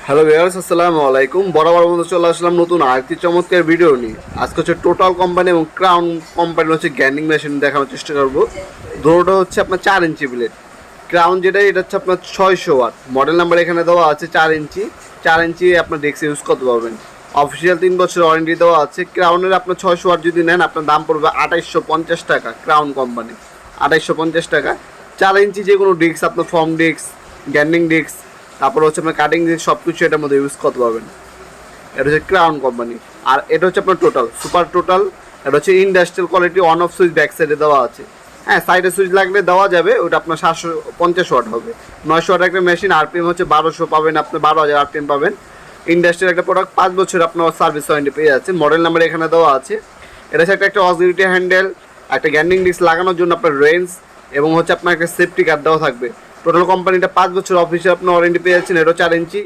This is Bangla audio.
হ্যালো ভিউয়ার্স, আসসালামু আলাইকুম। বরাবর মতো চলে আসলাম নতুন আরেকটি চমৎকার ভিডিও নিয়ে। আজকে হচ্ছে টোটাল কোম্পানি এবং ক্রাউন কোম্পানির হচ্ছে গ্যান্ডিং মেশিন দেখানোর চেষ্টা করবো। দুটোটা হচ্ছে আপনার 4 ইঞ্চি ব্লেড। ক্রাউন যেটা এটা হচ্ছে আপনার 600 ওয়াট, মডেল নাম্বার এখানে দেওয়া আছে 4 ইঞ্চি। 4 ইঞ্চি আপনার ডেস্ক ইউজ করতে পারবেন। অফিসিয়াল 3 বছর ওয়ারেন্টি দেওয়া আছে। ক্রাউনের আপনার 600 ওয়াট যদি নেন আপনার দাম পড়বে 2850 টাকা। ক্রাউন কোম্পানি 2850 টাকা। 4 ইঞ্চি যে কোনো ডিস্ক, আপনার ফর্ম ডিস্ক, গ্যান্ডিং ডিস্ক, তারপর হচ্ছে আপনার কাটিং ডিস্ক, সব কিছু এটার মধ্যে ইউজ করতে পারবেন। এটা হচ্ছে ক্রাউন কোম্পানি। আর এটা হচ্ছে আপনার টোটাল সুপার টোটাল। এটা হচ্ছে industrial quality, on off switch back সাইডে দেওয়া আছে। হ্যাঁ, সাইডে সুইচ লাগলে দেওয়া যাবে, ওটা আপনার 750 ওয়াট হবে। 900 ওয়াট একটা মেশিন, আরপিএম হচ্ছে 1200 পাবেন, আপনি 12,000 আরপিএম পাবেন। ইন্ডাস্ট্রিয়াল একটা প্রোডাক্ট, 5 বছর আপনার সার্ভিস ওয়ারেন্টি পেয়ে যাচ্ছেন। মডেল নাম্বার এখানে দেওয়া আছে। এটা হচ্ছে একটা অক্সিলারি হ্যান্ডেল, একটা গ্যান্ডিং ডিস্ক লাগানোর জন্য আপনার রেঞ্জ, এবং হচ্ছে আপনার একটা সেফটি কার্ড দেওয়া থাকবে। টোটাল কোম্পানিটা 5 বছর অফিসে আপনার ওয়ারেন্টি পেয়ে যাচ্ছেন। এটা 4 ইঞ্চি।